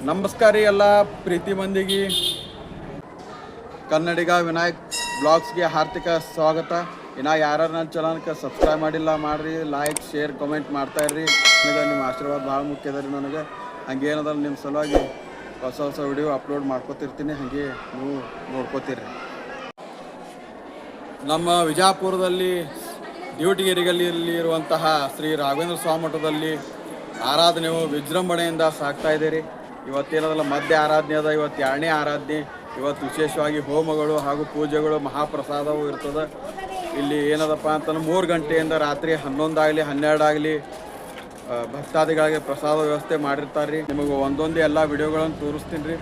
ನಮಸ್ಕಾರ ರೀ ಎಲ್ಲ ಪ್ರೀತಿ ಮಂದಿಗೆ. ಕನ್ನಡಿಗ ವಿನಾಯಕ್ ಬ್ಲಾಗ್ಸ್ಗೆ ಹಾರ್ದಿಕ ಸ್ವಾಗತ. ಇನ್ನು ಯಾರು ನನ್ನ ಚಾನಲ್ಗೆ ಸಬ್ಸ್ಕ್ರೈಬ್ ಮಾಡಿಲ್ಲ ಮಾಡಿರಿ, ಲೈಕ್ ಶೇರ್ ಕಮೆಂಟ್ ಮಾಡ್ತಾಯಿರ್ರಿ. ನನಗೆ ನಿಮ್ಮ ಆಶೀರ್ವಾದ ಭಾಳ ಮುಖ್ಯ ಅದ ರೀ. ನನಗೆ ಹಂಗೇನದ ನಿಮ್ಮ ಸಲುವಾಗಿ ಹೊಸ ಹೊಸ ವಿಡಿಯೋ ಅಪ್ಲೋಡ್ ಮಾಡ್ಕೋತಿರ್ತೀನಿ, ಹಾಗೆ ನೀವು ನೋಡ್ಕೋತೀರಿ. ನಮ್ಮ ವಿಜಯಪುರದಲ್ಲಿ ಡ್ಯೂಟಿಗೇರಿಯಲ್ಲಿ ಇರುವಂತಹ ಶ್ರೀ ರಾಘವೇಂದ್ರ ಸ್ವಾಮಿ ಮಠದಲ್ಲಿ ಆರಾಧನೆಯು ವಿಜೃಂಭಣೆಯಿಂದ ಸಾಗ್ತಾ ಇದೆ ರೀ. ಇವತ್ತೇನದಲ್ಲ ಮಧ್ಯ ಆರಾಧನೆ ಅದ, ಇವತ್ತು 2ನೇ ಆರಾಧನೆ. ಇವತ್ತು ವಿಶೇಷವಾಗಿ ಹೋಮಗಳು ಹಾಗೂ ಪೂಜೆಗಳು, ಮಹಾಪ್ರಸಾದವೂ ಇರ್ತದೆ. ಇಲ್ಲಿ ಏನದಪ್ಪ ಅಂತಂದ್ರೆ 3 ಗಂಟೆಯಿಂದ ರಾತ್ರಿ 11 ಆಗಲಿ 12 ಆಗಲಿ ಭಕ್ತಾದಿಗಳಿಗೆ ಪ್ರಸಾದ ವ್ಯವಸ್ಥೆ ಮಾಡಿರ್ತಾರೆ ರೀ. ನಿಮಗೆ ಒಂದೊಂದು ಎಲ್ಲ ವಿಡಿಯೋಗಳನ್ನು ತೋರಿಸ್ತೀನಿ ರೀ.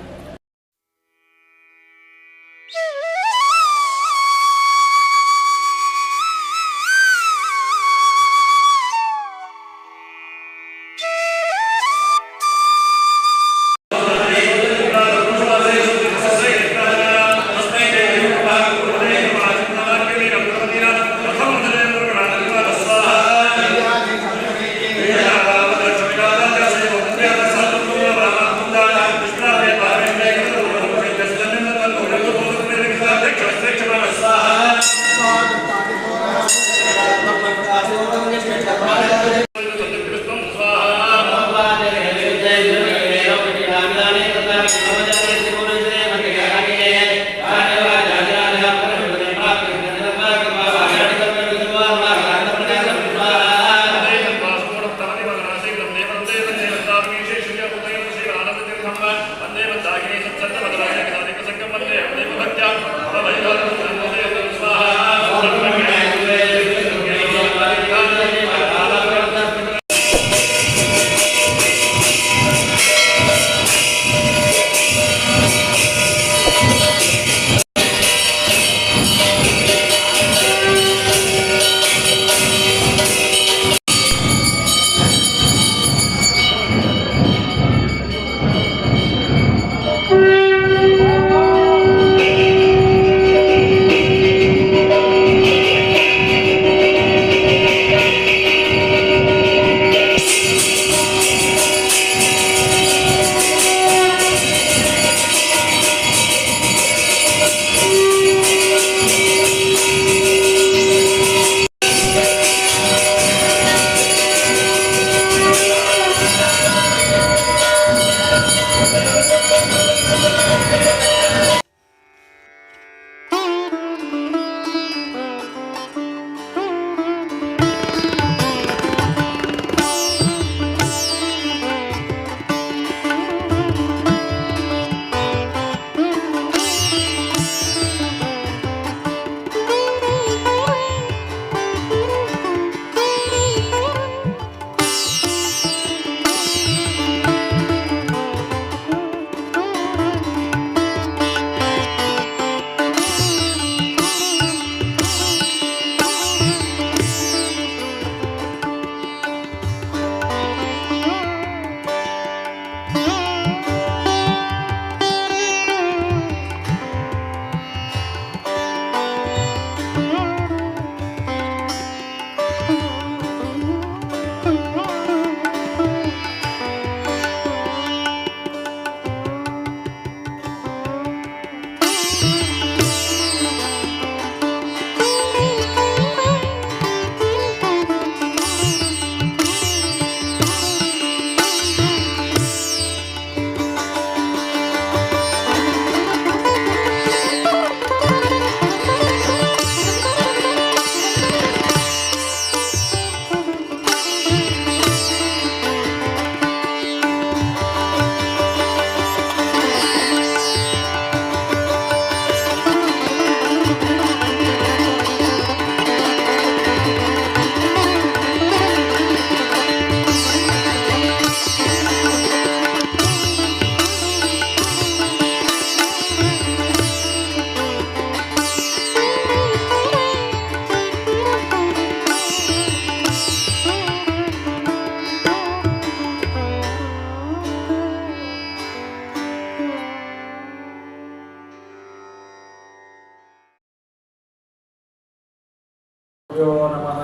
नमः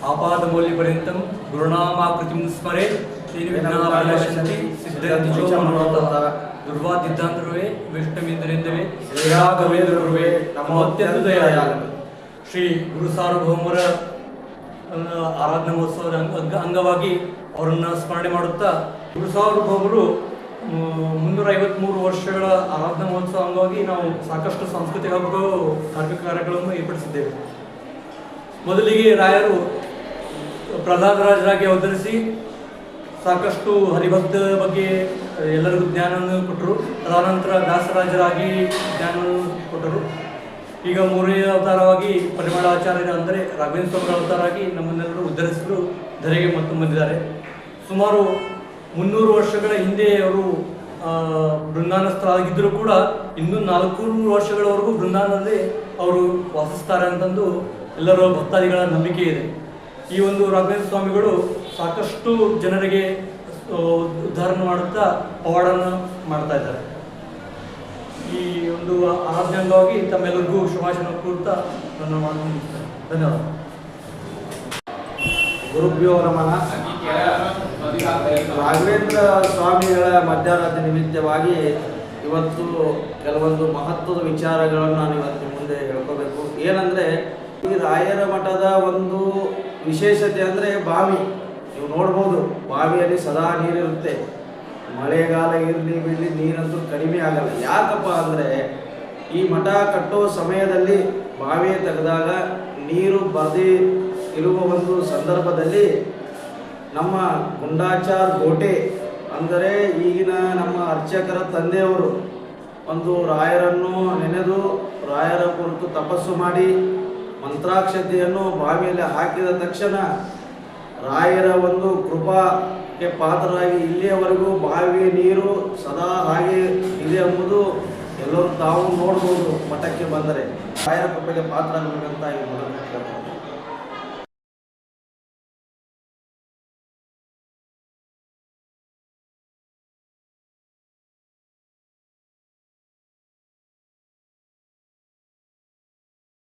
आपादमौल्यपर्यन्तं गुरुनामाकृतिं स्मरेत् ಶ್ರೀವಿಘ್ನಾಪನಶಂತಿ ಸಿದ್ಧಂತಿಚೋ ಮನೋರಥ ದುರ್ವಾದಿದ್ದಾಂತರುವೆ ವಿಷ್ಣುಮಿಂದ್ರೆಂದವೇ ಶ್ರೀರಾಘವೇಂದ್ರರುವೆ ನಮೋತ್ಯಂತದಯಾಯ. ಶ್ರೀ ಗುರು ಸಾರ್ವಭೌಮರ ಆರಾಧನಾ ಮಹೋತ್ಸವದ ಅಂಗವಾಗಿ ಅವರನ್ನು ಸ್ಮರಣೆ ಮಾಡುತ್ತಾ, ಗುರು ಸಾರ್ವಭೌಮರು 353 ವರ್ಷಗಳ ಆರಾಧನಾ ಮಹೋತ್ಸವ ಅಂಗವಾಗಿ ನಾವು ಸಾಕಷ್ಟು ಸಾಂಸ್ಕೃತಿಕ ಹಾಗೂ ಧಾರ್ಮಿಕ ಕಾರ್ಯಗಳನ್ನು ಏರ್ಪಡಿಸಿದ್ದೇವೆ. ಮೊದಲಿಗೆ ರಾಯರು ಪ್ರಹ್ಲಾದರಾಜರಾಗಿ ಅವತರಿಸಿ ಸಾಕಷ್ಟು ಹರಿಭಕ್ತ ಬಗ್ಗೆ ಎಲ್ಲರಿಗೂ ಜ್ಞಾನವನ್ನು ಕೊಟ್ಟರು. ತದನಂತರ ವ್ಯಾಸರಾಜರಾಗಿ ಜ್ಞಾನವನ್ನು ಕೊಟ್ಟರು. ಈಗ 3ನೇ ಅವತಾರವಾಗಿ ಪರಿಮಳಾಚಾರ್ಯರ ಅಂದರೆ ರಾಘವೇಂದ್ರ ಸ್ವಾಮಿಗಳ ಅವತಾರವಾಗಿ ನಮ್ಮನ್ನೆಲ್ಲರೂ ಉದ್ಧರಿಸಲು ಧರೆಗೆ ಮತ್ತು ಬಂದಿದ್ದಾರೆ. ಸುಮಾರು 300 ವರ್ಷಗಳ ಹಿಂದೆ ಅವರು ಬೃಂದಾವನಸ್ಥರಾಗಿದ್ದರೂ ಕೂಡ ಇನ್ನೂ 400 ವರ್ಷಗಳವರೆಗೂ ಬೃಂದಾವನದಲ್ಲಿ ಅವರು ವಾಸಿಸ್ತಾರೆ ಅಂತಂದು ಎಲ್ಲರ ಭಕ್ತಾದಿಗಳ ನಂಬಿಕೆ ಇದೆ. ಈ ಒಂದು ರಾಘವೇಂದ್ರ ಸ್ವಾಮಿಗಳು ಸಾಕಷ್ಟು ಜನರಿಗೆ ಉದ್ಧಾರ ಮಾಡುತ್ತಾ ಪವಾಡನ್ನು ಮಾಡ್ತಾ ಇದ್ದಾರೆ. ಈ ಒಂದು ಆರಾಧನೆ ಅಂಗವಾಗಿ ತಮ್ಮೆಲ್ಲರಿಗೂ ಶುಭಾಶಯ ಕೋರುತ್ತಾ ನನ್ನ ಮಾತನ್ನು ಮುಗಿಸ್ತೇನೆ. ಧನ್ಯವಾದ. ಗುರುಭ್ಯೋ ನಮಃ. ರಾಘವೇಂದ್ರ ಸ್ವಾಮಿಗಳ ಮಧ್ಯಾಹ್ನದ ನಿಮಿತ್ತವಾಗಿ ಇವತ್ತು ಕೆಲವೊಂದು ಮಹತ್ವದ ವಿಚಾರಗಳನ್ನು ನಾನು ಇವತ್ತು ಮುಂದೆ ಹೇಳ್ಕೋಬೇಕು. ಏನಂದರೆ, ಈ ರಾಯರ ಮಠದ ಒಂದು ವಿಶೇಷತೆ ಅಂದರೆ ಬಾವಿ. ನೀವು ನೋಡ್ಬೋದು, ಬಾವಿಯಲ್ಲಿ ಸದಾ ನೀರಿರುತ್ತೆ. ಮಳೆಗಾಲ ಇರಲಿ ಬಿಡಲಿ ನೀರಂತೂ ಕಡಿಮೆ ಆಗಲ್ಲ. ಯಾಕಪ್ಪ ಅಂದರೆ, ಈ ಮಠ ಕಟ್ಟೋ ಸಮಯದಲ್ಲಿ ಬಾವಿ ತೆಗೆದಾಗ ನೀರು ಬರದೇ ಇರುವ ಒಂದು ಸಂದರ್ಭದಲ್ಲಿ ನಮ್ಮ ಗುಂಡಾಚಾರ್ ಗೋಟೆ ಅಂದರೆ ಈಗಿನ ನಮ್ಮ ಅರ್ಚಕರ ತಂದೆಯವರು ಒಂದು ರಾಯರನ್ನು ನೆನೆದು ರಾಯರ ಕುರಿತು ತಪಸ್ಸು ಮಾಡಿ ಮಂತ್ರಾಕ್ಷತೆಯನ್ನು ಬಾವಿಯಲ್ಲಿ ಹಾಕಿದ ತಕ್ಷಣ ರಾಯರ ಒಂದು ಕೃಪಾಕ್ಕೆ ಪಾತ್ರರಾಗಿ ಇಲ್ಲಿಯವರೆಗೂ ಬಾವಿಯ ನೀರು ಸದಾ ಹಾಗೆ ಇದೆ ಎಂಬುದು ಎಲ್ಲರೂ ತಾವು ನೋಡ್ಬೋದು. ಮಠಕ್ಕೆ ಬಂದರೆ ರಾಯರ ಕೃಪೆಗೆ ಪಾತ್ರ ಆಗಬೇಕಂತ ಈ ಮೂಲಕ